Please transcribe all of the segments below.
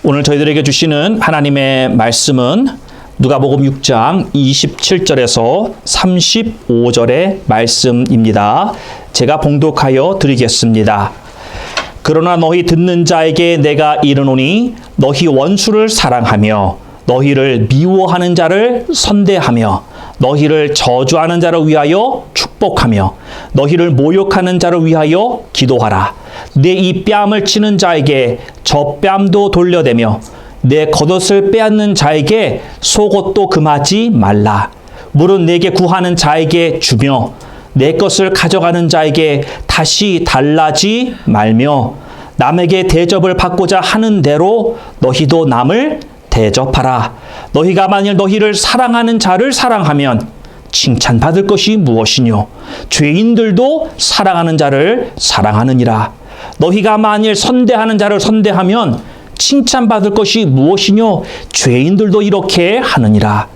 오늘 저희들에게 주시는 하나님의 말씀은 누가복음 6장 27절에서 35절의 말씀입니다. 제가 봉독하여 드리겠습니다. 그러나 너희 듣는 자에게 내가 이르노니 너희 원수를 사랑하며 너희를 미워하는 자를 선대하며 너희를 저주하는 자를 위하여 축복하며 너희를 모욕하는 자를 위하여 기도하라. 내 이 뺨을 치는 자에게 저 뺨도 돌려대며 내 겉옷을 빼앗는 자에게 속옷도 금하지 말라. 무릇 내게 구하는 자에게 주며 내 것을 가져가는 자에게 다시 달라지 말며 남에게 대접을 받고자 하는 대로 너희도 남을 대접하라. 너희가 만일 너희를 사랑하는 자를 사랑하면 칭찬받을 것이 무엇이뇨? 죄인들도 사랑하는 자를 사랑하느니라. 너희가 만일 선대하는 자를 선대하면 칭찬받을 것이 무엇이뇨? 죄인들도 이렇게 하느니라.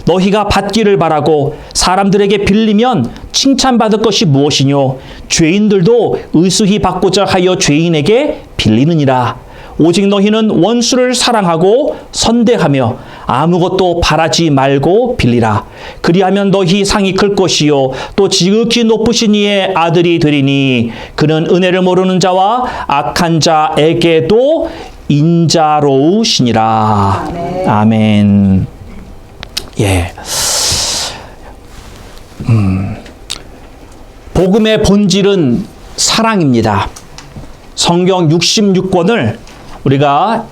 너희가 받기를 바라고 사람들에게 빌리면 칭찬받을 것이 무엇이뇨? 죄인들도 의수히 받고자 하여 죄인에게 빌리느니라. 오직 너희는 원수를 사랑하고 선대하며 아무것도 바라지 말고 빌리라. 그리하면 너희 상이 클 것이요 또 지극히 높으신 이의 아들이 되리니 그는 은혜를 모르는 자와 악한 자에게도 인자로우시니라. 아멘. 아멘. 예. 복음의 본질은 사랑입니다. 성경 66권을 우리가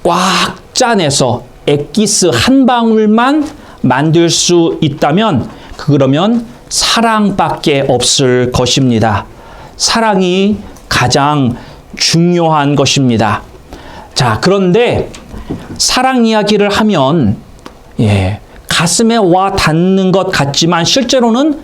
꽉 짜내서 엑기스 한 방울만 만들 수 있다면 그러면 사랑밖에 없을 것입니다. 사랑이 가장 중요한 것입니다. 자, 그런데 사랑 이야기를 하면 가슴에 와 닿는 것 같지만 실제로는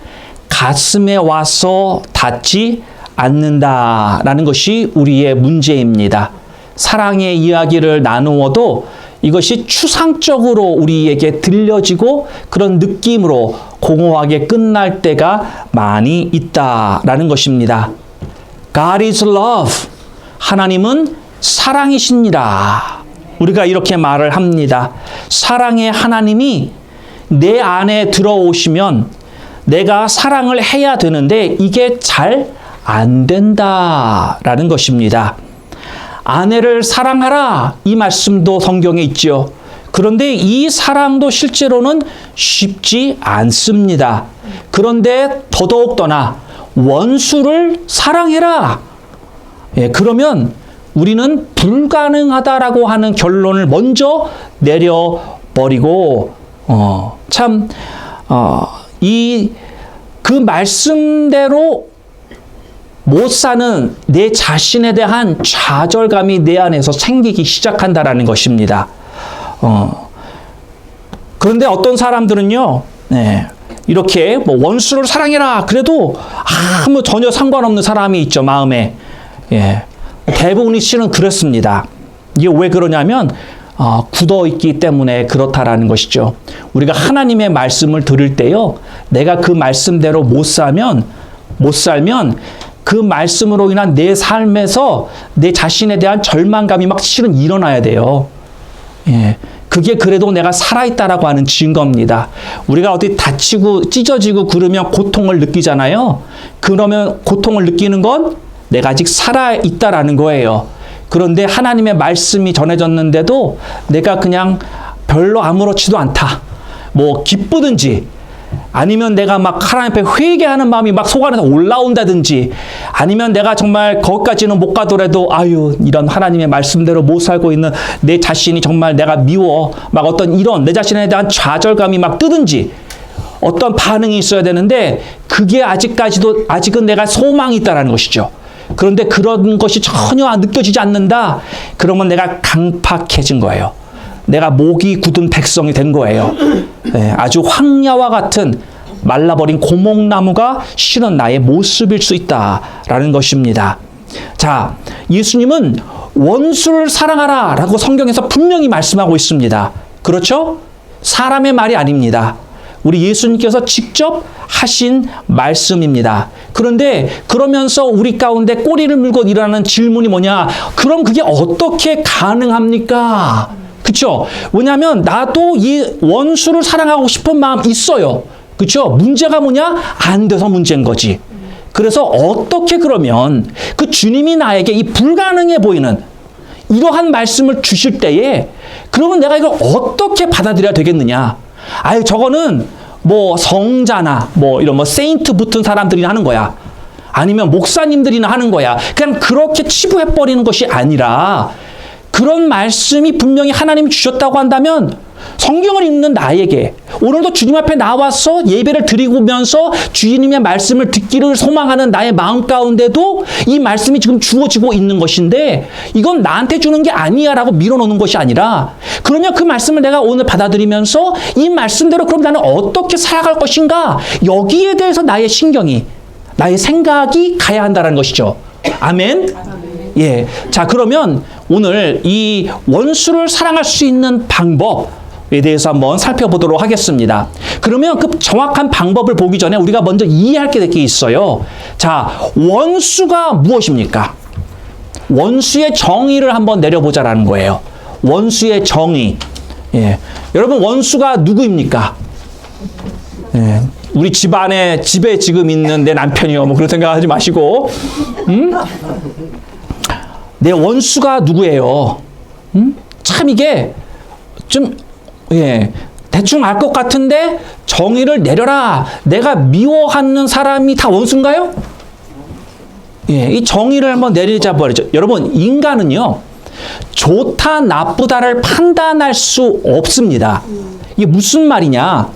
가슴에 와서 닿지 않는다라는 것이 우리의 문제입니다. 사랑의 이야기를 나누어도 이것이 추상적으로 우리에게 들려지고 그런 느낌으로 공허하게 끝날 때가 많이 있다라는 것입니다. God is love. 하나님은 사랑이시니라. 우리가 이렇게 말을 합니다. 사랑의 하나님이 내 안에 들어오시면 내가 사랑을 해야 되는데 이게 잘 안 된다라는 것입니다. 아내를 사랑하라 이 말씀도 성경에 있죠. 그런데 이 사랑도 실제로는 쉽지 않습니다. 그런데 더더욱더나 원수를 사랑해라. 그러면 우리는 불가능하다라고 하는 결론을 먼저 내려버리고 그 말씀대로 못 사는 내 자신에 대한 좌절감이 내 안에서 생기기 시작한다라는 것입니다. 그런데 어떤 사람들은요, 이렇게 뭐 원수를 사랑해라. 그래도 아무 전혀 상관없는 사람이 있죠, 마음에. 대부분이 실은 그렇습니다. 이게 왜 그러냐면 굳어 있기 때문에 그렇다라는 것이죠. 우리가 하나님의 말씀을 들을 때요, 내가 그 말씀대로 못 살면 그 말씀으로 인한 내 삶에서 내 자신에 대한 절망감이 막 실은 일어나야 돼요. 그게 그래도 내가 살아있다라고 하는 증거입니다. 우리가 어디 다치고 찢어지고 그러면 고통을 느끼잖아요. 그러면 고통을 느끼는 건 내가 아직 살아있다라는 거예요. 그런데 하나님의 말씀이 전해졌는데도 내가 그냥 별로 아무렇지도 않다. 뭐 기쁘든지 아니면 내가 막 하나님 앞에 회개하는 마음이 막 속 안에서 올라온다든지 아니면 내가 정말 거기까지는 못 가더라도 이런 하나님의 말씀대로 못 살고 있는 내 자신이 정말 내가 미워 막 어떤 이런 내 자신에 대한 좌절감이 막 뜨든지 어떤 반응이 있어야 되는데 그게 아직은 내가 소망이 있다라는 것이죠. 그런데 그런 것이 전혀 느껴지지 않는다. 그러면 내가 강팍해진 거예요. 내가 목이 굳은 백성이 된 거예요. 아주 황야와 같은 말라버린 고목나무가 실은 나의 모습일 수 있다라는 것입니다. 자, 예수님은 원수를 사랑하라 라고 성경에서 분명히 말씀하고 있습니다. 그렇죠? 사람의 말이 아닙니다. 우리 예수님께서 직접 하신 말씀입니다. 그런데 그러면서 우리 가운데 꼬리를 물고 일어나는 질문이 뭐냐? 그럼 그게 어떻게 가능합니까? 그쵸? 왜냐하면 나도 이 원수를 사랑하고 싶은 마음 있어요. 그쵸? 문제가 뭐냐? 안 돼서 문제인 거지. 그래서 어떻게 그러면 그 주님이 나에게 이 불가능해 보이는 이러한 말씀을 주실 때에 그러면 내가 이걸 어떻게 받아들여야 되겠느냐? 아유, 저거는 뭐 성자나 뭐 이런 뭐 세인트 붙은 사람들이나 하는 거야. 아니면 목사님들이나 하는 거야. 그냥 그렇게 치부해버리는 것이 아니라 그런 말씀이 분명히 하나님이 주셨다고 한다면 성경을 읽는 나에게 오늘도 주님 앞에 나와서 예배를 드리면서 주님의 말씀을 듣기를 소망하는 나의 마음 가운데도 이 말씀이 지금 주어지고 있는 것인데 이건 나한테 주는 게 아니야 라고 밀어놓는 것이 아니라 그러면 그 말씀을 내가 오늘 받아들이면서 이 말씀대로 그럼 나는 어떻게 살아갈 것인가 여기에 대해서 나의 신경이 나의 생각이 가야 한다는 것이죠. 아멘? 예. 자, 그러면 오늘 이 원수를 사랑할 수 있는 방법에 대해서 한번 살펴보도록 하겠습니다. 그러면 그 정확한 방법을 보기 전에 우리가 먼저 이해할 게 있어요. 자, 원수가 무엇입니까? 원수의 정의를 한번 내려보자라는 거예요. 원수의 정의. 예. 여러분, 원수가 누구입니까? 예. 우리 집에 지금 있는 내 남편이요. 뭐 그런 생각하지 마시고. 내 원수가 누구예요? 참 이게 좀 대충 알 것 같은데 정의를 내려라. 내가 미워하는 사람이 다 원수인가요? 예, 이 정의를 한번 내리자 버리죠. 여러분, 인간은요. 좋다 나쁘다를 판단할 수 없습니다. 이게 무슨 말이냐?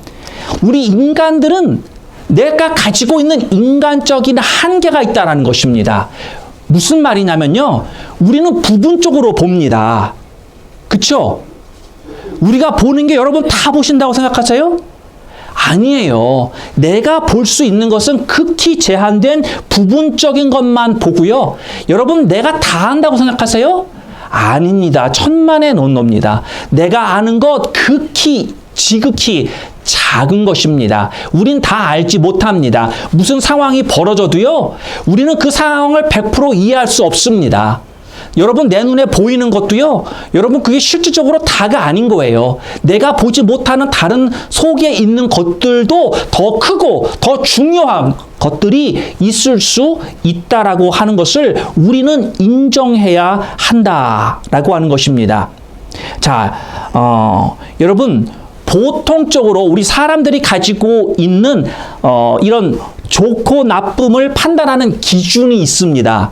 우리 인간들은 내가 가지고 있는 인간적인 한계가 있다는 것입니다. 무슨 말이냐면요. 우리는 부분적으로 봅니다. 그쵸? 우리가 보는 게 여러분 다 보신다고 생각하세요? 아니에요. 내가 볼 수 있는 것은 극히 제한된 부분적인 것만 보고요. 여러분 내가 다 안다고 생각하세요? 아닙니다. 천만의 논노입니다. 내가 아는 것 지극히 작은 것입니다. 우린 다 알지 못합니다. 무슨 상황이 벌어져도요. 우리는 그 상황을 100% 이해할 수 없습니다. 여러분 내 눈에 보이는 것도요. 여러분 그게 실질적으로 다가 아닌 거예요. 내가 보지 못하는 다른 속에 있는 것들도 더 크고 더 중요한 것들이 있을 수 있다라고 하는 것을 우리는 인정해야 한다라고 하는 것입니다. 자, 여러분 보통적으로 우리 사람들이 가지고 있는 이런 좋고 나쁨을 판단하는 기준이 있습니다.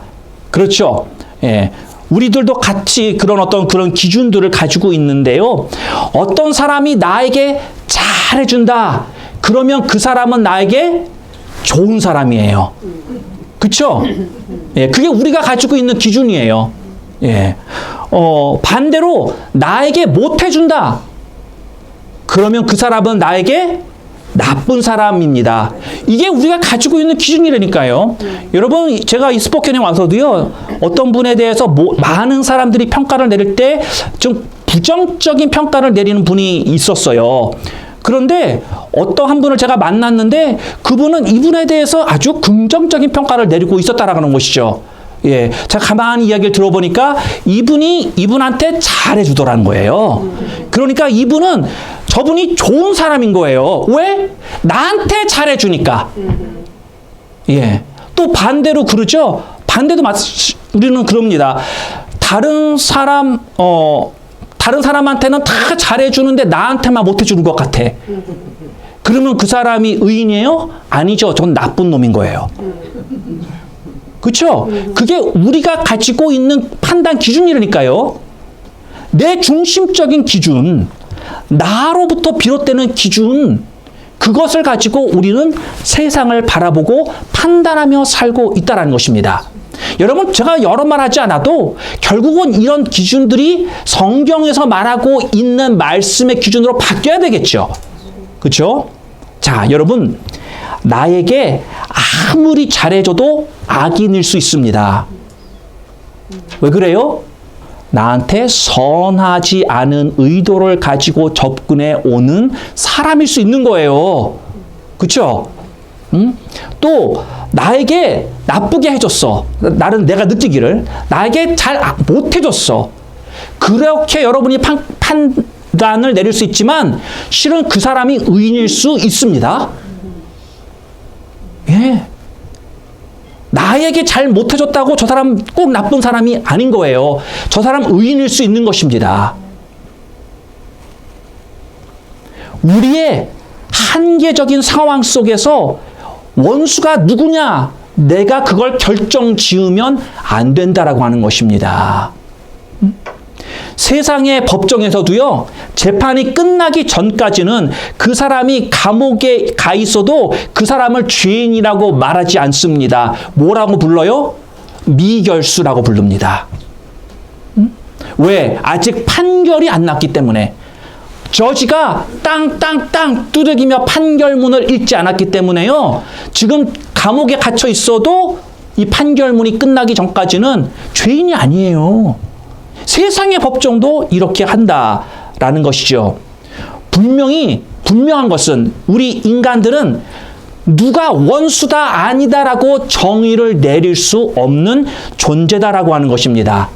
그렇죠? 예. 우리들도 같이 그런 기준들을 가지고 있는데요. 어떤 사람이 나에게 잘해준다. 그러면 그 사람은 나에게 좋은 사람이에요. 그렇죠? 예. 그게 우리가 가지고 있는 기준이에요. 예. 반대로 나에게 못해준다. 그러면 그 사람은 나에게 나쁜 사람입니다. 이게 우리가 가지고 있는 기준이라니까요. 여러분 제가 이 스포ken에 와서도요. 어떤 분에 대해서 많은 사람들이 평가를 내릴 때 좀 부정적인 평가를 내리는 분이 있었어요. 그런데 어떠한 분을 제가 만났는데 그분은 이분에 대해서 아주 긍정적인 평가를 내리고 있었다라는 것이죠. 예, 제가 가만히 이야기를 들어보니까 이분이 이분한테 잘해주더라는 거예요. 그러니까 저분이 좋은 사람인 거예요. 왜? 나한테 잘해주니까. 예. 또 반대로 그러죠? 우리는 그럽니다. 다른 사람한테는 다 잘해주는데 나한테만 못해주는 것 같아. 그러면 그 사람이 의인이에요? 아니죠. 저건 나쁜 놈인 거예요. 그렇죠? 그게 우리가 가지고 있는 판단 기준이라니까요. 내 중심적인 기준, 나로부터 비롯되는 기준, 그것을 가지고 우리는 세상을 바라보고 판단하며 살고 있다는 것입니다. 여러분 제가 여러 말 하지 않아도 결국은 이런 기준들이 성경에서 말하고 있는 말씀의 기준으로 바뀌어야 되겠죠. 그렇죠? 자, 여러분 나에게 아무리 잘해줘도 악인일 수 있습니다. 왜 그래요? 나한테 선하지 않은 의도를 가지고 접근해 오는 사람일 수 있는 거예요. 그렇죠? 또 나에게 나쁘게 해줬어. 나는 내가 느끼기를 나에게 잘 못해줬어. 그렇게 여러분이 판단을 내릴 수 있지만 실은 그 사람이 의인일 수 있습니다. 예. 나에게 잘 못해줬다고 저 사람 꼭 나쁜 사람이 아닌 거예요. 저 사람 의인일 수 있는 것입니다. 우리의 한계적인 상황 속에서 원수가 누구냐? 내가 그걸 결정 지으면 안 된다라고 하는 것입니다. 세상의 법정에서도요, 재판이 끝나기 전까지는 그 사람이 감옥에 가 있어도 그 사람을 죄인이라고 말하지 않습니다. 뭐라고 불러요? 미결수라고 부릅니다. 왜? 아직 판결이 안 났기 때문에. 저지가 땅땅땅 두들기며 판결문을 읽지 않았기 때문에요. 지금 감옥에 갇혀 있어도 이 판결문이 끝나기 전까지는 죄인이 아니에요. 세상의 법정도 이렇게 한다라는 것이죠. 분명한 것은 우리 인간들은 누가 원수다 아니다라고 정의를 내릴 수 없는 존재다라고 하는 것입니다.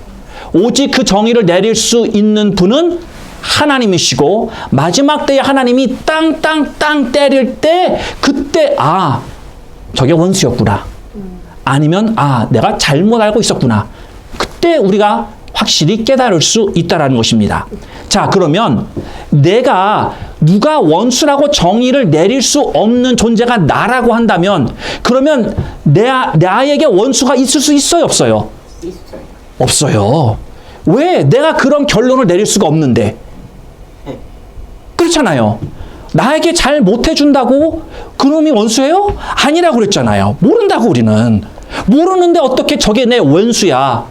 오직 그 정의를 내릴 수 있는 분은 하나님이시고 마지막 때에 하나님이 땅땅땅 때릴 때 그때 저게 원수였구나. 아니면 내가 잘못 알고 있었구나. 그때 우리가 확실히 깨달을 수 있다는 것입니다. 자, 그러면 누가 원수라고 정의를 내릴 수 없는 존재가 나라고 한다면 그러면 나에게 원수가 있을 수 있어요, 없어요? 없어요. 왜? 내가 그런 결론을 내릴 수가 없는데. 그렇잖아요. 나에게 잘 못해준다고 그놈이 원수예요? 아니라고 그랬잖아요. 모른다고 우리는. 모르는데 어떻게 저게 내 원수야.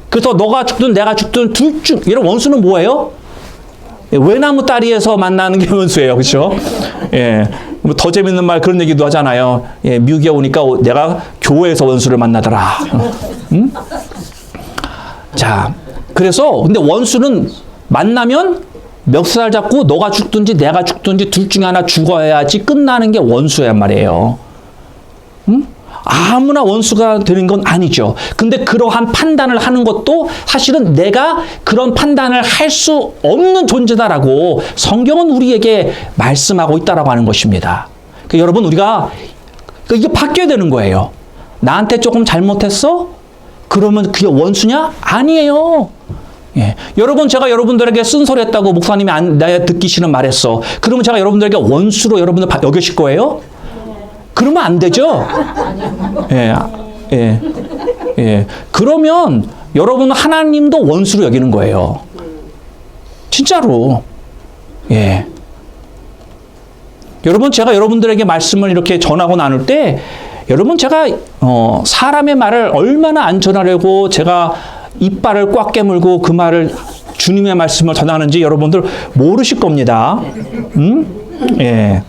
그래서 너가 죽든 내가 죽든 둘 중 이런 원수는 뭐예요? 외나무 다리에서 만나는 게 원수예요. 그렇죠? 예. 더 재밌는 말 그런 얘기도 하잖아요. 예, 미국에 오니까 내가 교회에서 원수를 만나더라. 응? 자, 그래서 근데 원수는 만나면 멱살 잡고 너가 죽든지 내가 죽든지 둘 중에 하나 죽어야지 끝나는 게 원수란 말이에요. 응? 아무나 원수가 되는 건 아니죠. 근데 그러한 판단을 하는 것도 사실은 내가 그런 판단을 할 수 없는 존재다라고 성경은 우리에게 말씀하고 있다라고 하는 것입니다. 그러니까 여러분 우리가 이게 바뀌어야 되는 거예요. 나한테 조금 잘못했어? 그러면 그게 원수냐? 아니에요. 예. 여러분 제가 여러분들에게 쓴소리 했다고 목사님이 나 듣기 싫은 말했어. 그러면 제가 여러분들에게 원수로 여러분들 여기실 거예요? 그러면 안 되죠? 예, 예, 예. 그러면 여러분 하나님도 원수로 여기는 거예요. 진짜로. 예. 여러분 제가 여러분들에게 말씀을 이렇게 전하고 나눌 때 여러분 제가 사람의 말을 얼마나 안 전하려고 제가 이빨을 꽉 깨물고 그 말을 주님의 말씀을 전하는지 여러분들 모르실 겁니다. 예.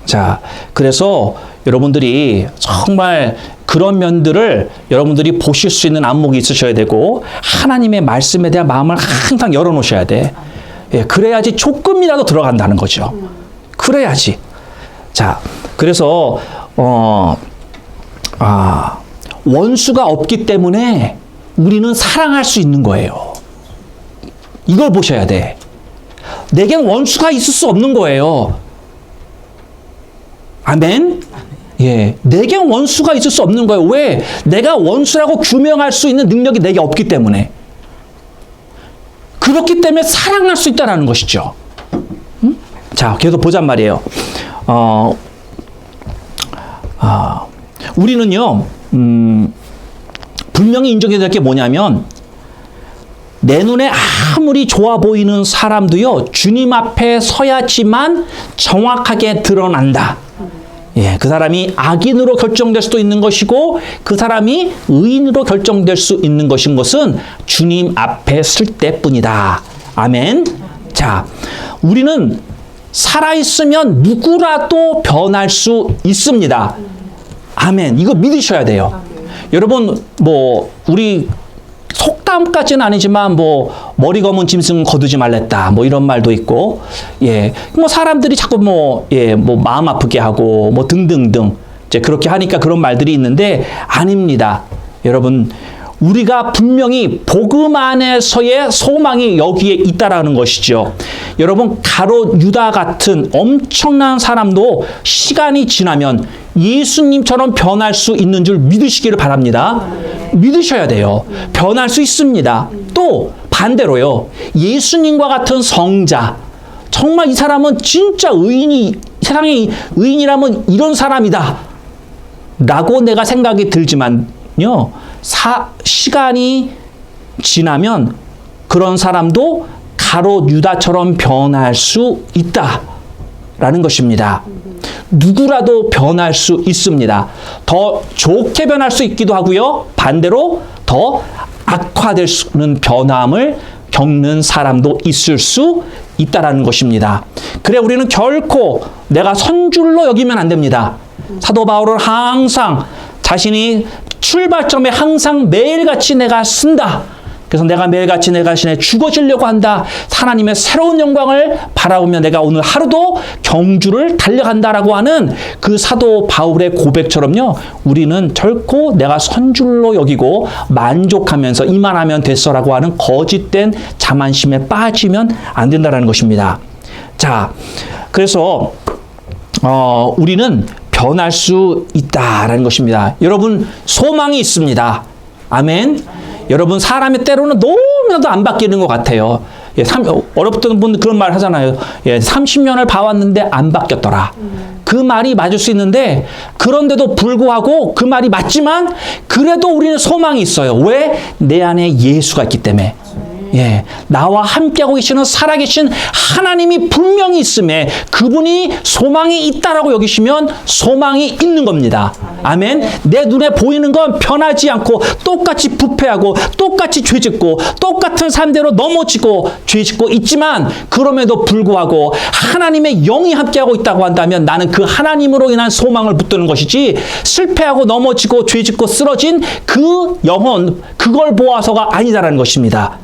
자, 그래서 여러분들이 정말 그런 면들을 여러분들이 보실 수 있는 안목이 있으셔야 되고 하나님의 말씀에 대한 마음을 항상 열어놓으셔야 돼. 예, 그래야지 조금이라도 들어간다는 거죠. 그래야지. 자, 그래서 원수가 없기 때문에 우리는 사랑할 수 있는 거예요. 이걸 보셔야 돼. 내겐 원수가 있을 수 없는 거예요. 아멘? 예. 내겐 원수가 있을 수 없는 거예요. 왜? 내가 원수라고 규명할 수 있는 능력이 내게 없기 때문에. 그렇기 때문에 사랑할 수 있다는 것이죠. 자, 계속 보잔 말이에요. 우리는요, 분명히 인정해야 될 게 뭐냐면, 내 눈에 아무리 좋아 보이는 사람도요, 주님 앞에 서야지만 정확하게 드러난다. 예, 그 사람이 악인으로 결정될 수도 있는 것이고, 그 사람이 의인으로 결정될 수 있는 것은 주님 앞에 설 때뿐이다. 아멘. 자, 우리는 살아있으면 누구라도 변할 수 있습니다. 아멘. 이거 믿으셔야 돼요. 여러분, 우리 속담까지는 아니지만 뭐 머리 검은 짐승 거두지 말랬다 뭐 이런 말도 있고 뭐 사람들이 자꾸 뭐 마음 아프게 하고 뭐 등등등 이제 그렇게 하니까 그런 말들이 있는데 아닙니다. 여러분 우리가 분명히 복음 안에서의 소망이 여기에 있다라는 것이죠. 여러분 가롯 유다 같은 엄청난 사람도 시간이 지나면 예수님처럼 변할 수 있는 줄 믿으시기를 바랍니다. 믿으셔야 돼요. 변할 수 있습니다. 또 반대로요. 예수님과 같은 성자, 정말 이 사람은 진짜 세상에 의인이라면 이런 사람이다 라고 내가 생각이 들지만요. 시간이 지나면 그런 사람도 가롯 유다처럼 변할 수 있다라는 것입니다. 누구라도 변할 수 있습니다. 더 좋게 변할 수 있기도 하고요. 반대로 더 악화될 수 있는 변함을 겪는 사람도 있을 수 있다라는 것입니다. 그래 우리는 결코 내가 선줄로 여기면 안 됩니다. 사도 바울은 항상 자신이 출발점에 항상 매일같이 내가 쓴다. 그래서 내가 매일같이 내 자신에 죽어지려고 한다. 하나님의 새로운 영광을 바라보며 내가 오늘 하루도 경주를 달려간다라고 하는 그 사도 바울의 고백처럼요. 우리는 결코 내가 선줄로 여기고 만족하면서 이만하면 됐어라고 하는 거짓된 자만심에 빠지면 안 된다는 것입니다. 자, 그래서 우리는 변할 수 있다라는 것입니다. 여러분 소망이 있습니다. 아멘. 여러분 사람이 때로는 너무나도 안 바뀌는 것 같아요. 어렵던 분들 그런 말 하잖아요. 30년을 봐왔는데 안 바뀌었더라. 그 말이 맞을 수 있는데 그런데도 불구하고 그 말이 맞지만 그래도 우리는 소망이 있어요. 왜? 내 안에 예수가 있기 때문에. 나와 함께하고 계시는 살아계신 하나님이 분명히 있음에 그분이 소망이 있다라고 여기시면 소망이 있는 겁니다. 아멘. 내 눈에 보이는 건 변하지 않고 똑같이 부패하고 똑같이 죄짓고 똑같은 삶대로 넘어지고 죄짓고 있지만 그럼에도 불구하고 하나님의 영이 함께하고 있다고 한다면 나는 그 하나님으로 인한 소망을 붙드는 것이지 실패하고 넘어지고 죄짓고 쓰러진 그 영혼 그걸 보아서가 아니다라는 것입니다.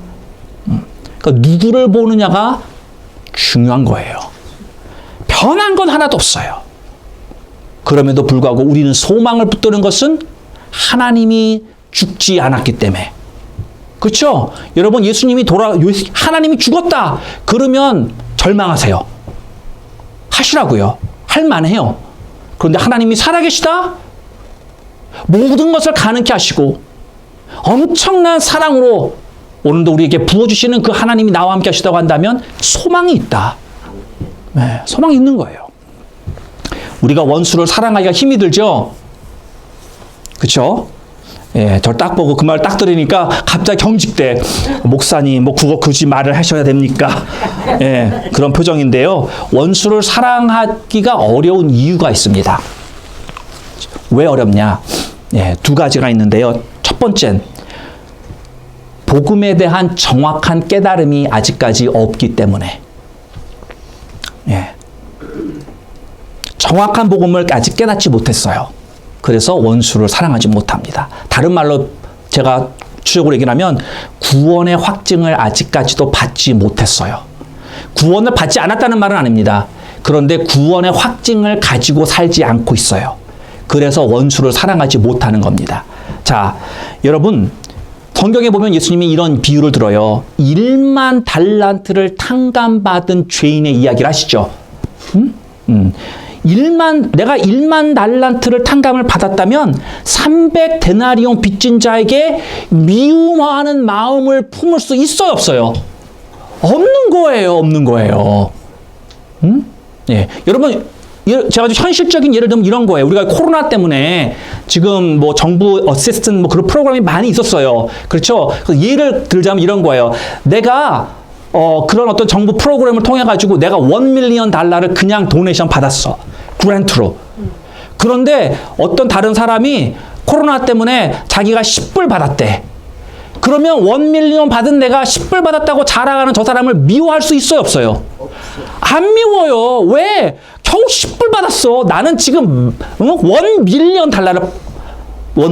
그러니까 누구를 보느냐가 중요한 거예요. 변한 건 하나도 없어요. 그럼에도 불구하고 우리는 소망을 붙드는 것은 하나님이 죽지 않았기 때문에. 그렇죠? 여러분 예수님이 하나님이 죽었다. 그러면 절망하세요. 하시라고요. 할 만해요. 그런데 하나님이 살아계시다. 모든 것을 가능케 하시고 엄청난 사랑으로 오늘도 우리에게 부어주시는 그 하나님이 나와 함께 하시다고 한다면 소망이 있다. 소망이 있는 거예요. 우리가 원수를 사랑하기가 힘이 들죠? 그쵸? 저 딱 보고 그 말 딱 들으니까 갑자기 경직돼. 목사님, 뭐 그거 굳이 말을 하셔야 됩니까? 그런 표정인데요. 원수를 사랑하기가 어려운 이유가 있습니다. 왜 어렵냐? 두 가지가 있는데요. 첫 번째는 복음에 대한 정확한 깨달음이 아직까지 없기 때문에 정확한 복음을 아직 깨닫지 못했어요. 그래서 원수를 사랑하지 못합니다. 다른 말로 제가 추적으로 얘기를 하면 구원의 확증을 아직까지도 받지 못했어요. 구원을 받지 않았다는 말은 아닙니다. 그런데 구원의 확증을 가지고 살지 않고 있어요. 그래서 원수를 사랑하지 못하는 겁니다. 자, 여러분 성경에 보면 예수님이 이런 비유를 들어요. 1만 달란트를 탕감받은 죄인의 이야기를 하시죠. 내가 1만 달란트를 탕감을 받았다면 300데나리온 빚진 자에게 미움하는 마음을 품을 수 있어요, 없어요? 없는 거예요, 없는 거예요. 여러분 제가 아주 현실적인 예를 들면 이런 거예요. 우리가 코로나 때문에 지금 뭐 정부 어시스턴트 뭐 그런 프로그램이 많이 있었어요. 그렇죠? 예를 들자면 이런 거예요. 내가 그런 어떤 정부 프로그램을 통해 가지고 내가 $1 밀리언 그냥 도네이션 받았어. 그랜트로. 그런데 어떤 다른 사람이 코로나 때문에 자기가 10불 받았대. 그러면 $1 밀리언 받은 내가 10불 받았다고 자랑하는 저 사람을 미워할 수 있어요, 없어요? 안 미워요. 왜? 겨우 10불 받았어. 나는 지금 $1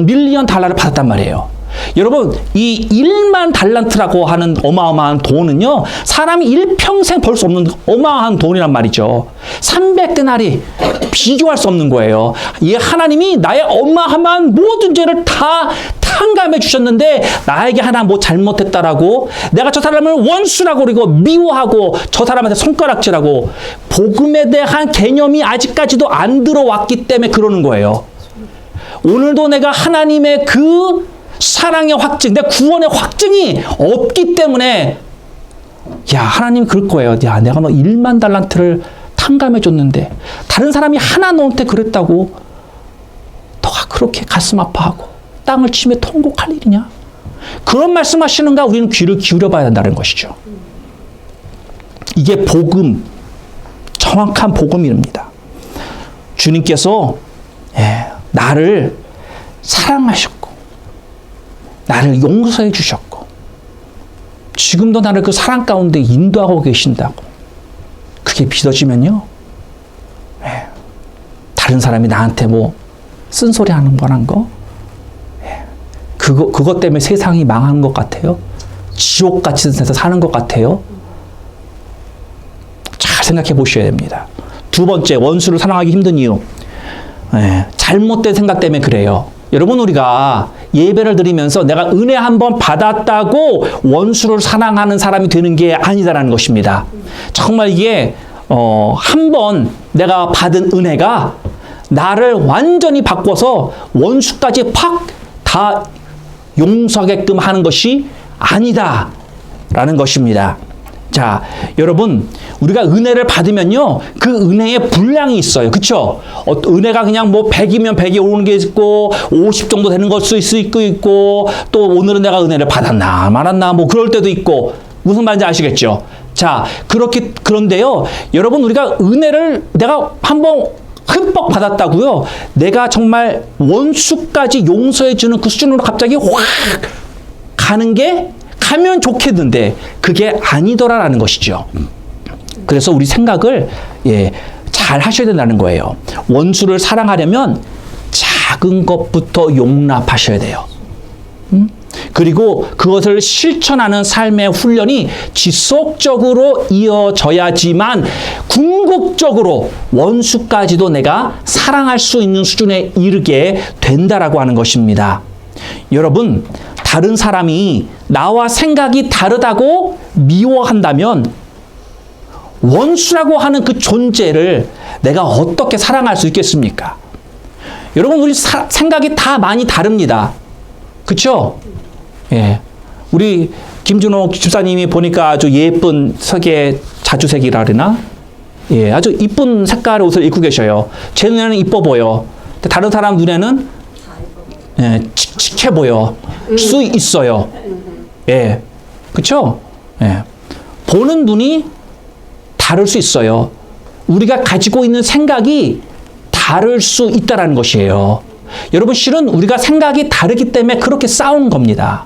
밀리언 받았단 말이에요. 여러분, 이 1만 달란트라고 하는 어마어마한 돈은요, 사람이 일평생 벌 수 없는 어마어마한 돈이란 말이죠. 300데나리 비교할 수 없는 거예요. 이 하나님이 나의 어마어마한 모든 죄를 다 탕감해 주셨는데 나에게 하나 뭐 잘못했다라고, 내가 저 사람을 원수라고 그리고 미워하고 저 사람한테 손가락질하고, 복음에 대한 개념이 아직까지도 안 들어왔기 때문에 그러는 거예요. 오늘도 내가 하나님의 그 사랑의 확증, 내 구원의 확증이 없기 때문에, 야, 하나님 그럴 거예요. 야, 내가 뭐 1만 달란트를 탕감해 줬는데 다른 사람이 하나 너한테 그랬다고 너가 그렇게 가슴 아파하고 땅을 치며 통곡할 일이냐? 그런 말씀하시는가? 우리는 귀를 기울여 봐야 한다는 것이죠. 이게 복음, 정확한 복음입니다. 주님께서 나를 사랑하셨고 나를 용서해 주셨고 지금도 나를 그 사랑 가운데 인도하고 계신다고, 그게 믿어지면요, 다른 사람이 나한테 뭐 쓴소리 하는 거란 거, 그것 때문에 세상이 망하는 것 같아요? 지옥 같은 데서 사는 것 같아요? 잘 생각해 보셔야 됩니다. 두 번째, 원수를 사랑하기 힘든 이유. 잘못된 생각 때문에 그래요. 여러분, 우리가 예배를 드리면서 내가 은혜 한번 받았다고 원수를 사랑하는 사람이 되는 게 아니다라는 것입니다. 정말 이게 한 번 내가 받은 은혜가 나를 완전히 바꿔서 원수까지 팍 다 용서하게끔 하는 것이 아니다라는 것입니다. 자, 여러분, 우리가 은혜를 받으면요, 그 은혜의 분량이 있어요. 그쵸? 은혜가 그냥 뭐 100이면 100이 오는 게 있고, 50 정도 되는 걸 수 있고, 또 오늘은 내가 은혜를 받았나, 말았나, 뭐 그럴 때도 있고, 무슨 말인지 아시겠죠? 자, 그런데요, 여러분, 우리가 은혜를 내가 한번 흠뻑 받았다고요, 내가 정말 원수까지 용서해주는 그 수준으로 갑자기 확 가면 좋겠는데 그게 아니더라라는 것이죠. 그래서 우리 생각을 잘 하셔야 된다는 거예요. 원수를 사랑하려면 작은 것부터 용납하셔야 돼요. 그리고 그것을 실천하는 삶의 훈련이 지속적으로 이어져야지만 궁극적으로 원수까지도 내가 사랑할 수 있는 수준에 이르게 된다라고 하는 것입니다. 여러분, 다른 사람이 나와 생각이 다르다고 미워한다면 원수라고 하는 그 존재를 내가 어떻게 사랑할 수 있겠습니까? 여러분, 우리 생각이 다 많이 다릅니다. 그쵸? 우리 김준호 집사님이 보니까 아주 예쁜 석의 자주색이라 그러나? 아주 이쁜 색깔의 옷을 입고 계셔요. 제 눈에는 이뻐 보여. 근데 다른 사람 눈에는 칙칙해 보여. 수 있어요. 그쵸? 보는 눈이 다를 수 있어요. 우리가 가지고 있는 생각이 다를 수 있다는 것이에요. 여러분, 실은 우리가 생각이 다르기 때문에 그렇게 싸우는 겁니다.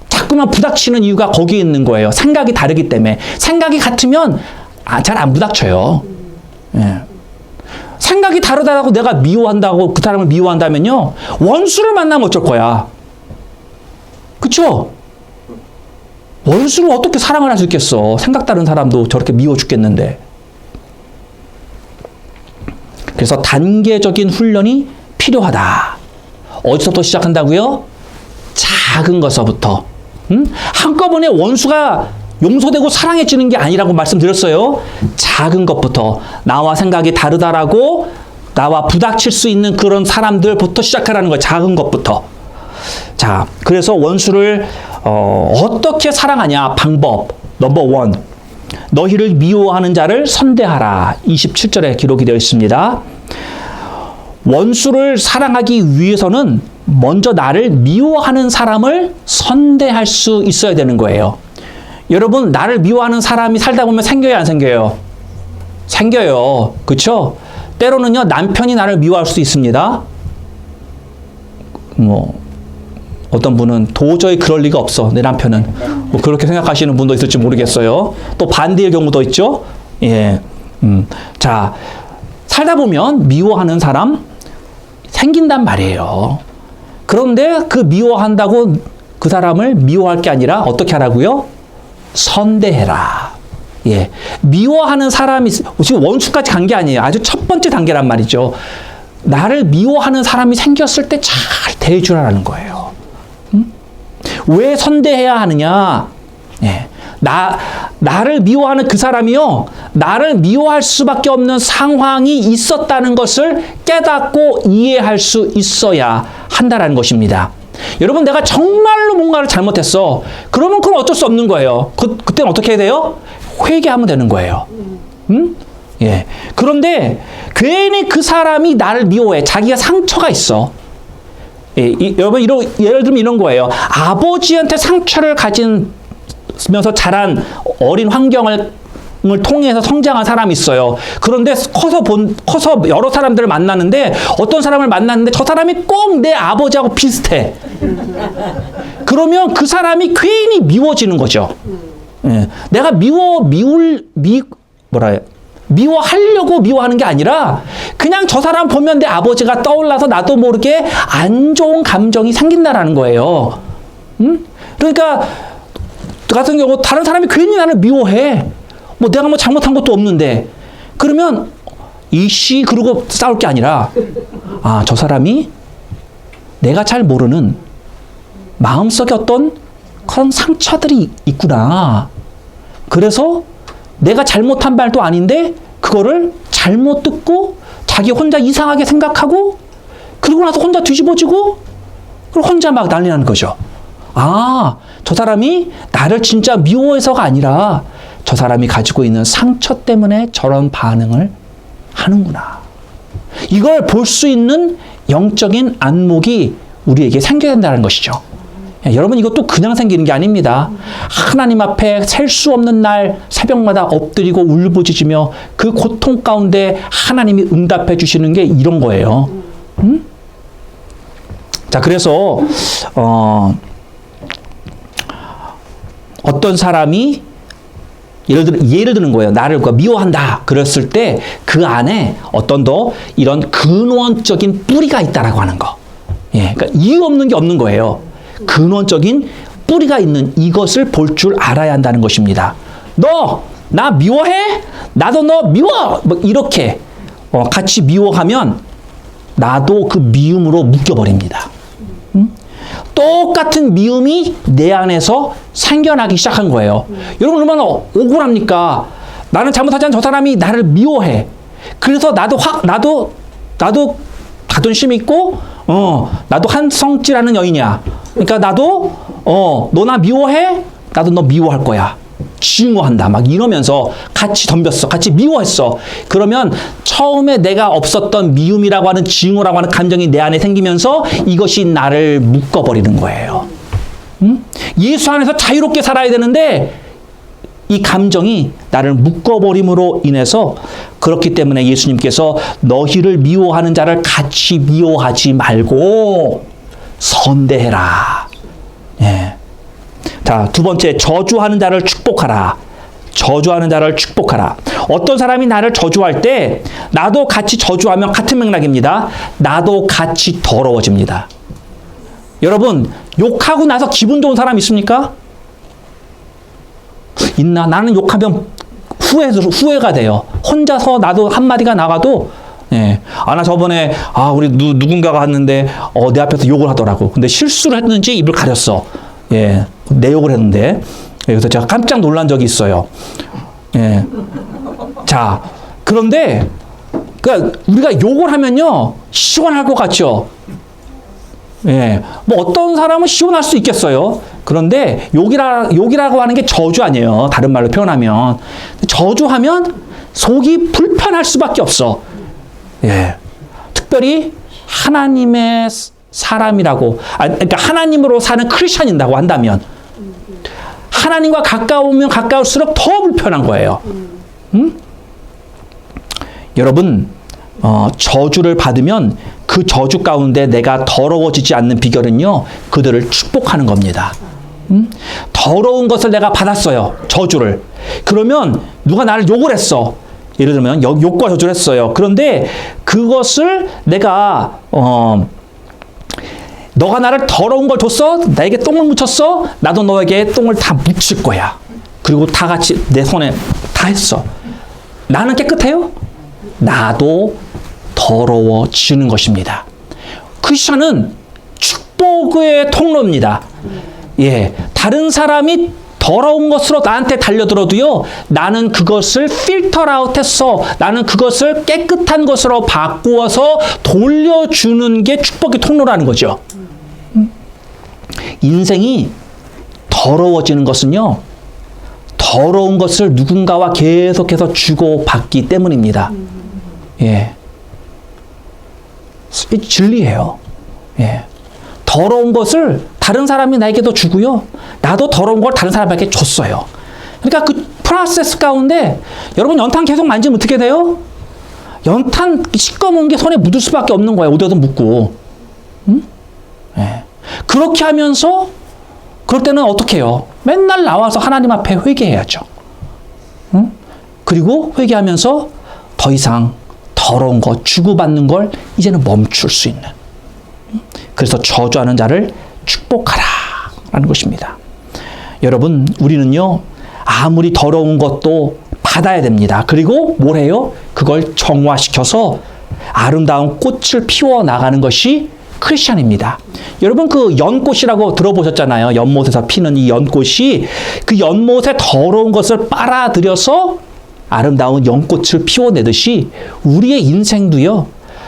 자꾸만 부닥치는 이유가 거기에 있는 거예요. 생각이 다르기 때문에. 생각이 같으면 잘 안 부닥쳐요. 생각이 다르다고 내가 미워한다고 그 사람을 미워한다면요, 원수를 만나면 어쩔 거야. 그쵸? 원수를 어떻게 사랑을 할 수 있겠어? 생각 다른 사람도 저렇게 미워 죽겠는데. 그래서 단계적인 훈련이 필요하다. 어디서부터 시작한다고요? 작은 것서부터. 한꺼번에 원수가 용서되고 사랑해지는 게 아니라고 말씀드렸어요. 작은 것부터. 나와 생각이 다르다라고 나와 부닥칠 수 있는 그런 사람들부터 시작하라는 거예요. 작은 것부터. 자, 그래서 원수를 어떻게 사랑하냐? 방법 넘버 1. 너희를 미워하는 자를 선대하라. 27절에 기록이 되어 있습니다. 원수를 사랑하기 위해서는 먼저 나를 미워하는 사람을 선대할 수 있어야 되는 거예요. 여러분, 나를 미워하는 사람이 살다 보면 생겨요, 안 생겨요? 생겨요. 그쵸? 때로는요, 남편이 나를 미워할 수 있습니다. 어떤 분은 도저히 그럴 리가 없어, 내 남편은. 그렇게 생각하시는 분도 있을지 모르겠어요. 또 반대의 경우도 있죠. 자, 살다 보면 미워하는 사람 생긴단 말이에요. 그런데 그 미워한다고 그 사람을 미워할 게 아니라 어떻게 하라고요? 선대해라. 예. 미워하는 사람이, 지금 원수까지 간 게 아니에요. 아주 첫 번째 단계란 말이죠. 나를 미워하는 사람이 생겼을 때 잘 대해주라는 거예요. 왜 선대해야 하느냐? 예. 나를 미워하는 그 사람이요, 나를 미워할 수밖에 없는 상황이 있었다는 것을 깨닫고 이해할 수 있어야 한다는 것입니다. 여러분, 내가 정말로 뭔가를 잘못했어. 그러면 그건 어쩔 수 없는 거예요. 그때는 어떻게 해야 돼요? 회개하면 되는 거예요. 예. 그런데 괜히 그 사람이 나를 미워해. 자기가 상처가 있어. 예, 여러분, 예를 들면 이런 거예요. 아버지한테 상처를 가지면서 자란 어린 환경을 통해서 성장한 사람이 있어요. 그런데 커서 여러 사람들을 만나는데 어떤 사람을 만났는데 저 사람이 꼭 내 아버지하고 비슷해. 그러면 그 사람이 괜히 미워지는 거죠. 예. 내가 미워하려고 미워하는 게 아니라 그냥 저 사람 보면 내 아버지가 떠올라서 나도 모르게 안 좋은 감정이 생긴다라는 거예요. 그러니까 같은 경우 다른 사람이 괜히 나를 미워해. 뭐 내가 뭐 잘못한 것도 없는데. 그러면 이씨 그러고 싸울 게 아니라, 아, 저 사람이 내가 잘 모르는 마음속에 어떤 그런 상처들이 있구나. 그래서 내가 잘못한 말도 아닌데 그거를 잘못 듣고 자기 혼자 이상하게 생각하고 그러고 나서 혼자 뒤집어지고 그리고 혼자 막 난리 나는 거죠. 아, 저 사람이 나를 진짜 미워해서가 아니라 저 사람이 가지고 있는 상처 때문에 저런 반응을 하는구나. 이걸 볼 수 있는 영적인 안목이 우리에게 생겨야 된다는 것이죠. 여러분, 이것도 그냥 생기는 게 아닙니다. 하나님 앞에 셀 수 없는 날 새벽마다 엎드리고 울부짖으며 그 고통 가운데 하나님이 응답해 주시는 게 이런 거예요. 자, 그래서 어떤 사람이 예를 드는 거예요. 나를 미워한다. 그랬을 때 그 안에 어떤 이런 근원적인 뿌리가 있다라고 하는 거. 예, 그러니까 이유 없는 게 없는 거예요. 근원적인 뿌리가 있는 이것을 볼 줄 알아야 한다는 것입니다. 너 나 미워해? 나도 너 미워! 뭐 이렇게 같이 미워하면 나도 그 미움으로 묶여버립니다. 똑같은 미움이 내 안에서 생겨나기 시작한 거예요. 여러분, 얼마나 억울합니까? 나는 잘못하지 않은 저 사람이 나를 미워해. 그래서 나도 자존심 있고, 나도 한성질하는 여인이야. 그러니까 나도, 너 나 미워해? 나도 너 미워할 거야. 증오한다. 막 이러면서 같이 덤볐어. 같이 미워했어. 그러면 처음에 내가 없었던 미움이라고 하는 증오라고 하는 감정이 내 안에 생기면서 이것이 나를 묶어버리는 거예요. 예수 안에서 자유롭게 살아야 되는데 이 감정이 나를 묶어버림으로 인해서, 그렇기 때문에 예수님께서 너희를 미워하는 자를 같이 미워하지 말고 선대해라. 예. 자, 두 번째, 저주하는 자를 축복하라. 저주하는 자를 축복하라. 어떤 사람이 나를 저주할 때 나도 같이 저주하면 같은 맥락입니다. 나도 같이 더러워집니다. 여러분, 욕하고 나서 기분 좋은 사람 있습니까? 있나? 나는 욕하면 후회가 돼요. 혼자서 나도 한마디가 나가도, 예. 나 저번에, 우리 누군가가 왔는데, 내 앞에서 욕을 하더라고. 근데 실수를 했는지 입을 가렸어. 예. 내 욕을 했는데. 그래서 제가 깜짝 놀란 적이 있어요. 예. 자, 그런데, 우리가 욕을 하면요, 시원할 것 같죠? 예. 뭐 어떤 사람은 시원할 수 있겠어요. 그런데 욕이라고 하는 게 저주 아니에요. 다른 말로 표현하면. 저주하면 속이 불편할 수밖에 없어. 예. 특별히 하나님의 사람이라고, 그러니까 하나님으로 사는 크리스천인다고 한다면, 하나님과 가까우면 가까울수록 더 불편한 거예요. 여러분, 저주를 받으면 그 저주 가운데 내가 더러워지지 않는 비결은요, 그들을 축복하는 겁니다. 더러운 것을 내가 받았어요. 저주를. 그러면 누가 나를 욕을 했어. 예를 들면 욕과 저주를 했어요. 그런데 그것을 내가 너가 나를 더러운 걸 줬어? 나에게 똥을 묻혔어? 나도 너에게 똥을 다 묻힐 거야. 그리고 다 같이 내 손에 다 했어. 나는 깨끗해요? 나도 더러워지는 것입니다. 크리스천은 축복의 통로입니다. 예, 다른 사람이 더러운 것으로 나한테 달려들어도요, 나는 그것을 필터 아웃해서 나는 그것을 깨끗한 것으로 바꾸어서 돌려주는 게 축복의 통로라는 거죠. 인생이 더러워지는 것은요, 더러운 것을 누군가와 계속해서 주고받기 때문입니다. 예, 진리예요. 예. 더러운 것을 다른 사람이 나에게도 주고요, 나도 더러운 걸 다른 사람에게 줬어요. 그러니까 그 프로세스 가운데 여러분 연탄 계속 만지면 어떻게 돼요? 연탄 시꺼먼 게 손에 묻을 수밖에 없는 거예요. 어디에도 묻고. 응? 예. 그렇게 하면서 그럴 때는 어떻게 해요? 맨날 나와서 하나님 앞에 회개해야죠. 응? 그리고 회개하면서 더 이상 더러운 것, 주고받는 걸 이제는 멈출 수 있는. 그래서 저주하는 자를 축복하라 라는 것입니다. 여러분, 우리는요, 아무리 더러운 것도 받아야 됩니다. 그리고 뭘 해요? 그걸 정화시켜서 아름다운 꽃을 피워 나가는 것이 크리스찬입니다. 여러분, 그 연꽃이라고 들어보셨잖아요. 연못에서 피는 이 연꽃이 그 연못에 더러운 것을 빨아들여서 아름다운 연꽃을 피워내듯이 우리의 인생도요,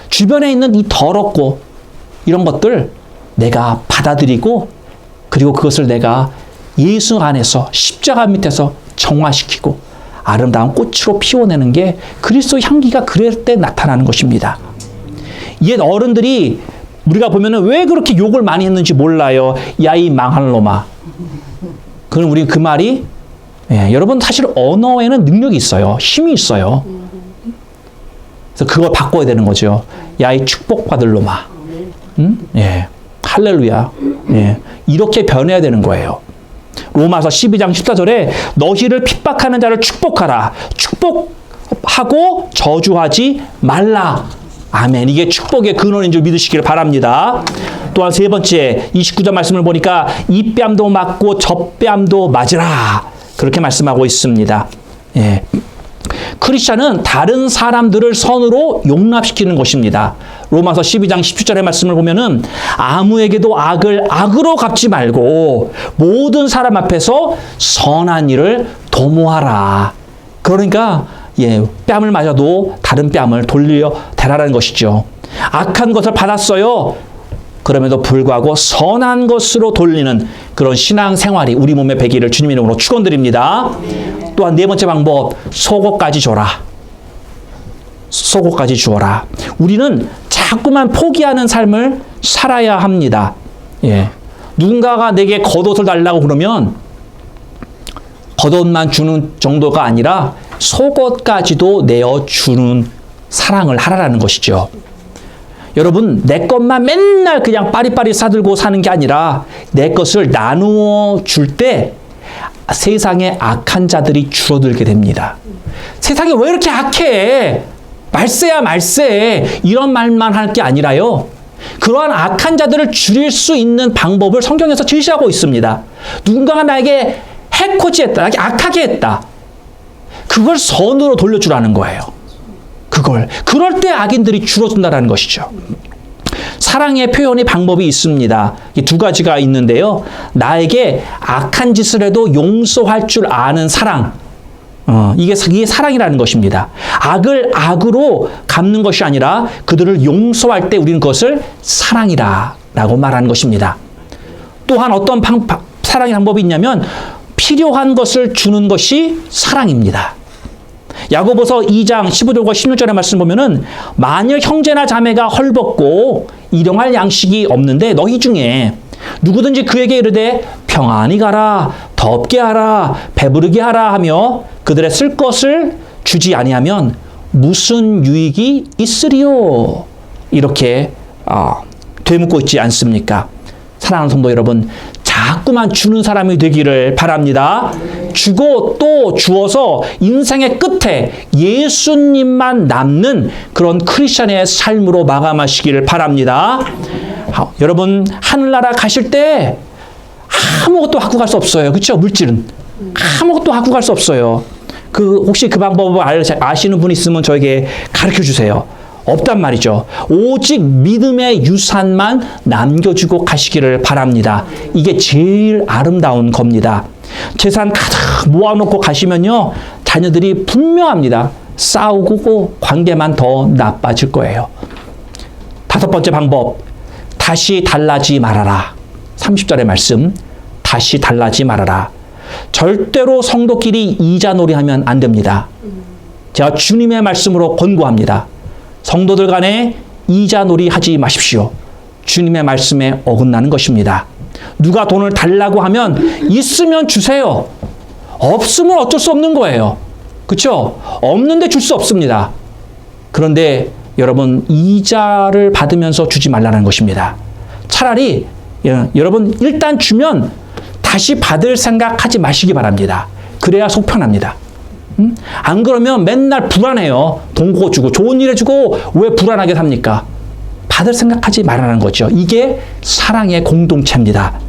주변에 있는 이 더럽고 이런 것들 내가 받아들이고, 그리고 그것을 내가 예수 안에서 십자가 밑에서 정화시키고 아름다운 꽃으로 피워내는 게 그리스도의 향기가 그럴 때 나타나는 것입니다. 옛 어른들이 우리가 보면은 왜 그렇게 욕을 많이 했는지 몰라요. 야, 이 망할 놈아. 그럼 우리 그 말이, 예, 여러분 사실 언어에는 능력이 있어요. 힘이 있어요. 그래서 그걸 바꿔야 되는 거죠. 야, 이 축복받을 놈아. 예, 할렐루야. 예, 이렇게 변해야 되는 거예요. 로마서 12장 14절에 너희를 핍박하는 자를 축복하라. 축복하고 저주하지 말라. 아멘. 이게 축복의 근원인 줄 믿으시기를 바랍니다. 또한 세 번째 29절 말씀을 보니까 이 뺨도 맞고 저 뺨도 맞으라. 그렇게 말씀하고 있습니다. 예. 크리스찬은 다른 사람들을 선으로 용납시키는 것입니다. 로마서 12장 17절의 말씀을 보면은 아무에게도 악을 악으로 갚지 말고 모든 사람 앞에서 선한 일을 도모하라. 그러니까 예, 뺨을 맞아도 다른 뺨을 돌려 대라라는 것이죠. 악한 것을 받았어요. 그럼에도 불구하고 선한 것으로 돌리는 그런 신앙 생활이 우리 몸에 배기를 주님 이름으로 축원드립니다. 또한 네 번째 방법, 속옷까지 줘라. 속옷까지 주어라. 우리는 자꾸만 포기하는 삶을 살아야 합니다. 예. 누군가가 내게 겉옷을 달라고 그러면 겉옷만 주는 정도가 아니라 속옷까지도 내어주는 사랑을 하라는 것이죠. 여러분, 내 것만 맨날 그냥 빠리빠리 싸들고 사는 게 아니라 내 것을 나누어 줄 때 세상에 악한 자들이 줄어들게 됩니다. 세상이 왜 이렇게 악해? 말세야 말세. 이런 말만 할 게 아니라요, 그러한 악한 자들을 줄일 수 있는 방법을 성경에서 제시하고 있습니다. 누군가가 나에게 해코지했다, 나에게 악하게 했다. 그걸 선으로 돌려주라는 거예요. 그럴 때 악인들이 줄어든다는 것이죠. 사랑의 표현의 방법이 있습니다. 이 두 가지가 있는데요. 나에게 악한 짓을 해도 용서할 줄 아는 사랑. 이게 사랑이라는 것입니다. 악을 악으로 갚는 것이 아니라 그들을 용서할 때 우리는 그것을 사랑이라고 말하는 것입니다. 또한 어떤 사랑의 방법이 있냐면 필요한 것을 주는 것이 사랑입니다. 야고보서 2장 15절과 16절의 말씀 보면은 만일 형제나 자매가 헐벗고 일용할 양식이 없는데 너희 중에 누구든지 그에게 이르되 평안히 가라, 덥게 하라, 배부르게 하라 하며 그들의 쓸 것을 주지 아니하면 무슨 유익이 있으리요? 이렇게 되묻고 있지 않습니까? 사랑하는 성도 여러분, 자꾸만 주는 사람이 되기를 바랍니다. 주고 또 주어서 인생의 끝에 예수님만 남는 그런 크리스천의 삶으로 마감하시기를 바랍니다. 여러분 하늘나라 가실 때 아무것도 갖고 갈 수 없어요. 그렇죠? 물질은 아무것도 갖고 갈 수 없어요. 혹시 그 방법을 아시는 분 있으면 저에게 가르쳐 주세요. 없단 말이죠. 오직 믿음의 유산만 남겨주고 가시기를 바랍니다. 이게 제일 아름다운 겁니다. 재산 가득 모아놓고 가시면요, 자녀들이 분명합니다. 싸우고 관계만 더 나빠질 거예요. 5번째 방법, 다시 달라지 말아라. 30절의 말씀, 다시 달라지 말아라. 절대로 성도끼리 이자놀이 하면 안 됩니다. 제가 주님의 말씀으로 권고합니다. 성도들 간에 이자놀이 하지 마십시오. 주님의 말씀에 어긋나는 것입니다. 누가 돈을 달라고 하면 있으면 주세요. 없으면 어쩔 수 없는 거예요. 그렇죠? 없는데 줄 수 없습니다. 그런데 여러분 이자를 받으면서 주지 말라는 것입니다. 차라리 여러분 일단 주면 다시 받을 생각하지 마시기 바랍니다. 그래야 속 편합니다. 안 그러면 맨날 불안해요. 돈 주고 좋은 일 해주고 왜 불안하게 삽니까? 받을 생각하지 말라는 거죠. 이게 사랑의 공동체입니다.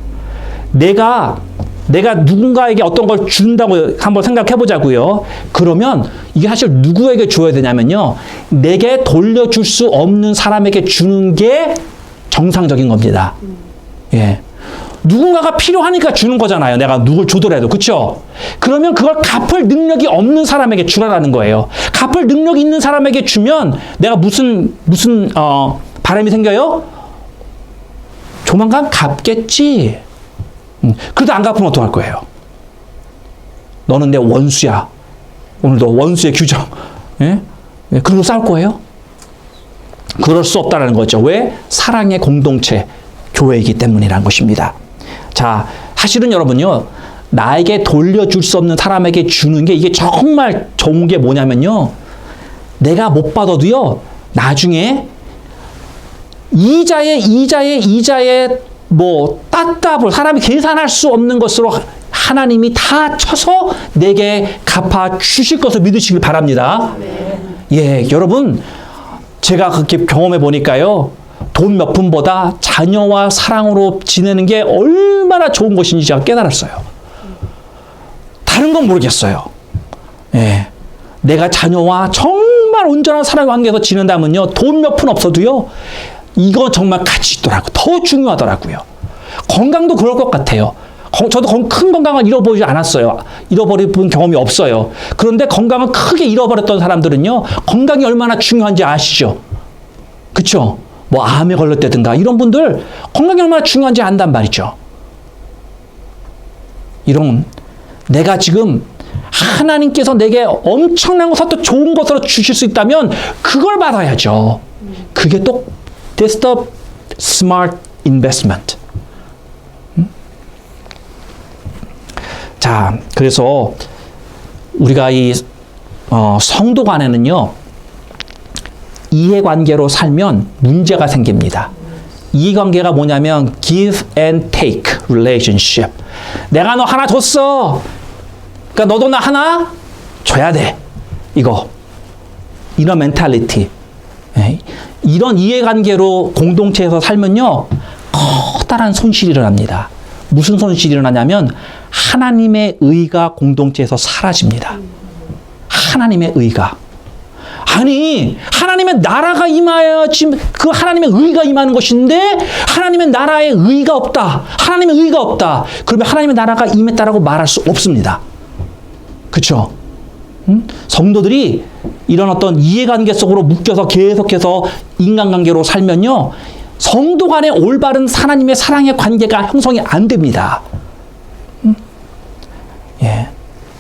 내가 누군가에게 어떤 걸 준다고 한번 생각해 보자고요. 그러면 이게 사실 누구에게 줘야 되냐면요, 내게 돌려줄 수 없는 사람에게 주는 게 정상적인 겁니다. 예. 누군가가 필요하니까 주는 거잖아요. 내가 누굴 주더라도. 그렇죠? 그러면 그걸 갚을 능력이 없는 사람에게 주라는 거예요. 갚을 능력이 있는 사람에게 주면 내가 무슨 바람이 생겨요? 조만간 갚겠지. 그래도 안 갚으면 어떡할 거예요? 너는 내 원수야. 오늘도 원수의 규정. 예? 그리고 싸울 거예요? 그럴 수 없다는 거죠. 왜? 사랑의 공동체, 교회이기 때문이라는 것입니다. 자, 사실은 여러분요, 나에게 돌려줄 수 없는 사람에게 주는 게 이게 정말 좋은 게 뭐냐면요, 내가 못 받아도요, 나중에 이자에 따따블 사람이 계산할 수 없는 것으로 하나님이 다 쳐서 내게 갚아 주실 것을 믿으시길 바랍니다. 예, 여러분, 제가 그렇게 경험해 보니까요, 돈 몇 푼보다 자녀와 사랑으로 지내는 게 얼마나 좋은 것인지 제가 깨달았어요. 다른 건 모르겠어요. 예. 내가 자녀와 정말 온전한 사랑 관계에서 지낸다면요, 돈 몇 푼 없어도요, 이거 정말 가치 있더라고요. 더 중요하더라고요. 건강도 그럴 것 같아요. 저도 큰 건강을 잃어버리지 않았어요. 잃어버린 경험이 없어요. 그런데 건강을 크게 잃어버렸던 사람들은요, 건강이 얼마나 중요한지 아시죠? 그쵸? 뭐 암에 걸렸다든가 이런 분들 건강이 얼마나 중요한지 안단 말이죠. 이런 내가 지금 하나님께서 내게 엄청난 것을 또 좋은 것으로 주실 수 있다면 그걸 받아야죠. 그게 또 that's the smart investment. 자, 그래서 우리가 이 성도 간에는요, 이해관계로 살면 문제가 생깁니다. 이해관계가 뭐냐면 give and take relationship. 내가 너 하나 줬어. 그러니까 너도 나 하나 줘야 돼. 이거. 이런 멘탈리티. 이런 이해관계로 공동체에서 살면요, 커다란 손실이 일어납니다. 무슨 손실이 일어나냐면 하나님의 의가 공동체에서 사라집니다. 하나님의 의가. 아니, 하나님의 나라가 임하여야지 그 하나님의 의가 임하는 것인데 하나님의 나라에 의가 없다. 하나님의 의가 없다. 그러면 하나님의 나라가 임했다라고 말할 수 없습니다. 그렇죠? 성도들이 이런 어떤 이해관계 속으로 묶여서 계속해서 인간관계로 살면요, 성도 간의 올바른 하나님의 사랑의 관계가 형성이 안 됩니다. 예.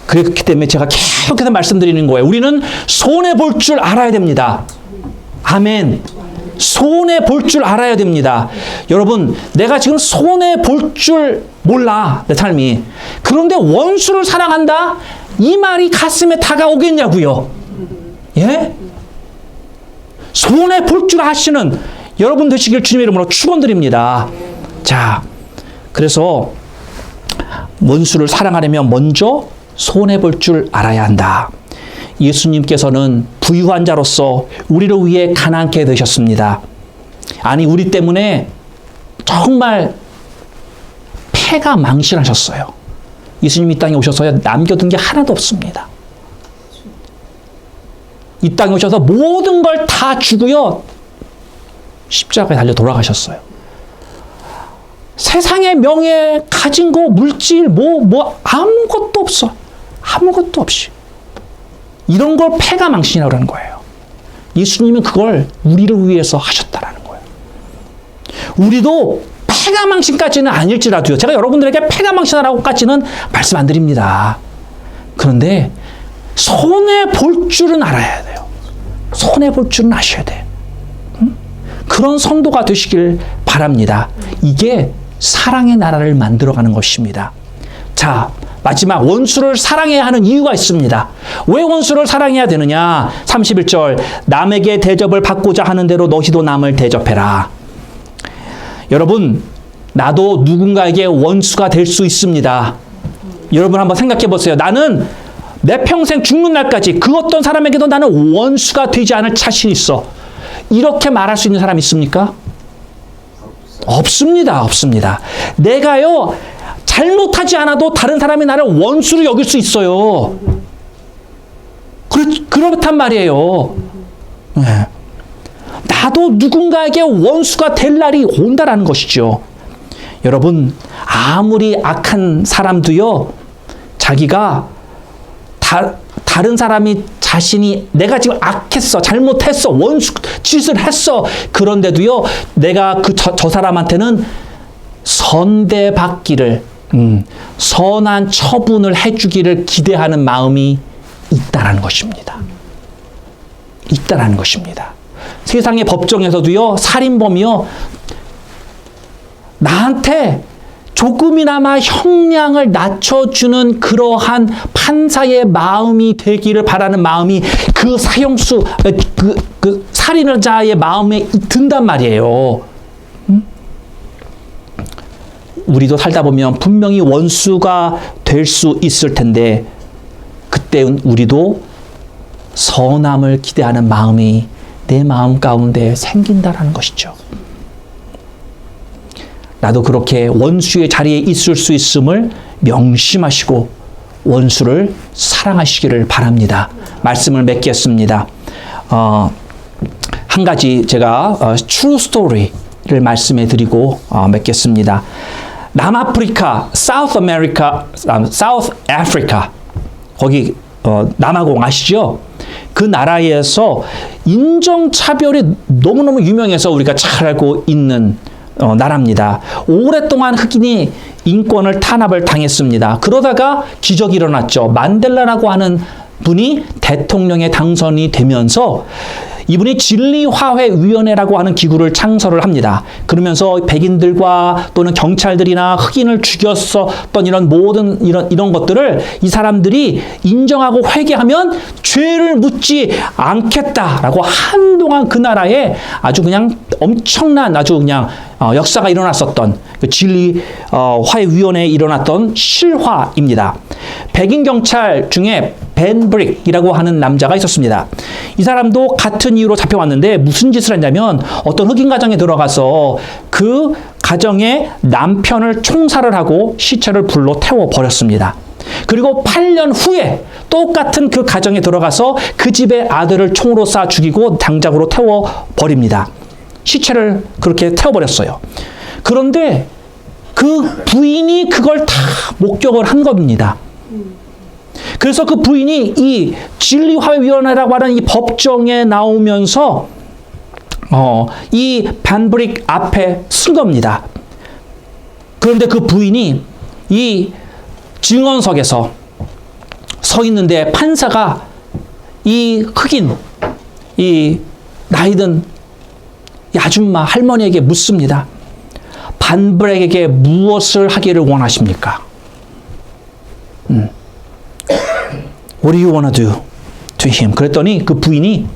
그렇기 때문에 제가 계속해서 말씀드리는 거예요. 우리는 손해볼 줄 알아야 됩니다. 아멘. 손해볼 줄 알아야 됩니다. 여러분, 내가 지금 손해볼 줄 몰라, 내 삶이. 그런데 원수를 사랑한다? 이 말이 가슴에 다가오겠냐고요. 예? 손해볼 줄 아시는 여러분 되시길 주님의 이름으로 축원드립니다. 자, 그래서 원수를 사랑하려면 먼저 손해볼 줄 알아야 한다. 예수님께서는 부유한 자로서 우리를 위해 가난케 되셨습니다. 아니, 우리 때문에 정말 폐가 망신하셨어요. 예수님이 이 땅에 오셔서 남겨둔 게 하나도 없습니다. 이 땅에 오셔서 모든 걸 다 주고요, 십자가에 달려 돌아가셨어요. 세상의 명예, 가진 거, 물질, 아무것도 없어. 아무것도 없이. 이런 걸 폐가 망신이라고 하는 거예요. 예수님은 그걸 우리를 위해서 하셨다라는 거예요. 우리도 폐가 망신까지는 아닐지라도요, 제가 여러분들에게 폐가 망신하라고까지는 말씀 안 드립니다. 그런데 손해볼 줄은 알아야 돼요. 손해볼 줄은 아셔야 돼요. 그런 성도가 되시길 바랍니다. 이게 사랑의 나라를 만들어가는 것입니다. 자, 마지막, 원수를 사랑해야 하는 이유가 있습니다. 왜 원수를 사랑해야 되느냐? 31절, 남에게 대접을 받고자 하는 대로 너희도 남을 대접해라. 여러분, 나도 누군가에게 원수가 될 수 있습니다. 여러분 한번 생각해 보세요. 나는 내 평생 죽는 날까지 그 어떤 사람에게도 나는 원수가 되지 않을 자신이 있어. 이렇게 말할 수 있는 사람 있습니까? 없습니다. 없습니다. 내가요, 잘못하지 않아도 다른 사람이 나를 원수로 여길 수 있어요. 그렇단 말이에요. 네. 나도 누군가에게 원수가 될 날이 온다라는 것이죠. 여러분, 아무리 악한 사람도요, 자기가 다른 사람이 자신이 내가 지금 악했어, 잘못했어, 원수 짓을 했어. 그런데도요, 내가 저 사람한테는 선대받기를, 선한 처분을 해주기를 기대하는 마음이 있다라는 것입니다. 있다라는 것입니다. 세상의 법정에서도요, 살인범이요, 나한테 조금이나마 형량을 낮춰주는 그러한 판사의 마음이 되기를 바라는 마음이 그 사형수, 그 살인자의 마음에 든단 말이에요. 우리도 살다 보면 분명히 원수가 될 수 있을 텐데, 그때는 우리도 선함을 기대하는 마음이 내 마음 가운데 생긴다라는 것이죠. 나도 그렇게 원수의 자리에 있을 수 있음을 명심하시고 원수를 사랑하시기를 바랍니다. 말씀을 맺겠습니다. 한 가지 제가 true story를 말씀해 드리고 맺겠습니다. 남아프리카, South Africa, 거기 남아공 아시죠? 그 나라에서 인종차별이 너무너무 유명해서 우리가 잘 알고 있는 나라입니다. 오랫동안 흑인이 인권을 탄압을 당했습니다. 그러다가 기적이 일어났죠. 만델라라고 하는 분이 대통령에 당선이 되면서 이분이 진리화해위원회라고 하는 기구를 창설을 합니다. 그러면서 백인들과 또는 경찰들이나 흑인을 죽였었던 이런 모든 이런 것들을 이 사람들이 인정하고 회개하면 죄를 묻지 않겠다라고 한동안 그 나라에 아주 그냥 엄청난 아주 그냥 역사가 일어났었던 그 진리화해위원회에 일어났던 실화입니다. 백인 경찰 중에 벤 브릭이라고 하는 남자가 있었습니다. 이 사람도 같은 이유로 잡혀왔는데 무슨 짓을 했냐면 어떤 흑인 가정에 들어가서 그 가정의 남편을 총살을 하고 시체를 불로 태워버렸습니다. 그리고 8년 후에 똑같은 그 가정에 들어가서 그 집의 아들을 총으로 쏴 죽이고 장작으로 태워버립니다. 시체를 그렇게 태워버렸어요. 그런데 그 부인이 그걸 다 목격을 한 겁니다. 그래서 그 부인이 이 진리화해위원회라고 하는 이 법정에 나오면서 이 반브릭 앞에 쓴 겁니다. 그런데 그 부인이 이 증언석에서 서 있는데 판사가 이 흑인, 이 나이든 이 아줌마 할머니에게 묻습니다. 반브릭에게 무엇을 하기를 원하십니까? What do you want to do to him? 그랬더니 그 부인이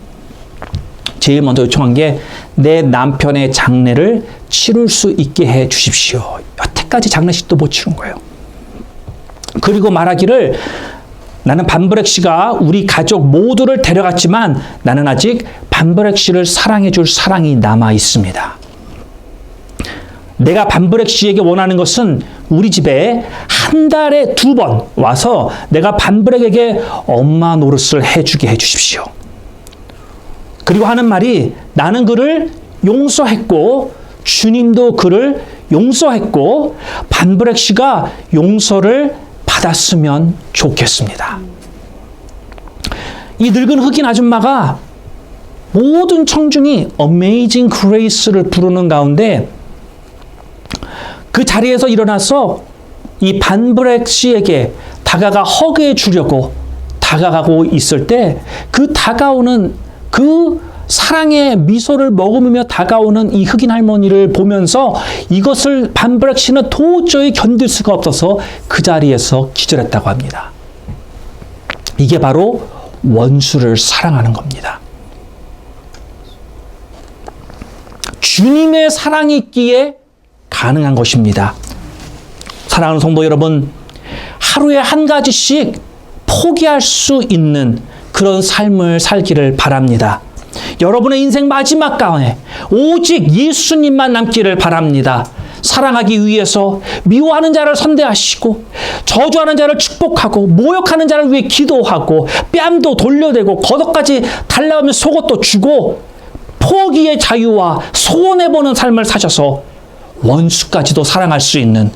제일 먼저 요청한 게 내 남편의 장례를 치룰 수 있게 해 주십시오. 여태까지 장례식도 못 치른 거예요. 그리고 말하기를 나는 반브렉 씨가 우리 가족 모두를 데려갔지만 나는 아직 반브렉 씨를 사랑해 줄 사랑이 남아 있습니다. 내가 반브렉 씨에게 원하는 것은 우리 집에 한 달에 2번 와서 내가 반브렉에게 엄마 노릇을 해주게 해주십시오. 그리고 하는 말이 나는 그를 용서했고 주님도 그를 용서했고 반브렉 씨가 용서를 받았으면 좋겠습니다. 이 늙은 흑인 아줌마가 모든 청중이 Amazing Grace를 부르는 가운데 그 자리에서 일어나서 이 반브렉 씨에게 다가가 허그해 주려고 다가가고 있을 때 그 다가오는 그 사랑의 미소를 머금으며 다가오는 이 흑인 할머니를 보면서 이것을 반브렉 씨는 도저히 견딜 수가 없어서 그 자리에서 기절했다고 합니다. 이게 바로 원수를 사랑하는 겁니다. 주님의 사랑이 있기에 가능한 것입니다. 사랑하는 성도 여러분, 하루에 한 가지씩 포기할 수 있는 그런 삶을 살기를 바랍니다. 여러분의 인생 마지막 가운데 오직 예수님만 남기를 바랍니다. 사랑하기 위해서 미워하는 자를 선대하시고 저주하는 자를 축복하고 모욕하는 자를 위해 기도하고 뺨도 돌려대고 겉옷까지 달라오면 속옷도 주고 포기의 자유와 소원해보는 삶을 사셔서 원수까지도 사랑할 수 있는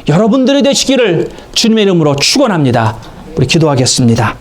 여러분들이 되시기를 주님의 이름으로 축원합니다. 우리 기도하겠습니다.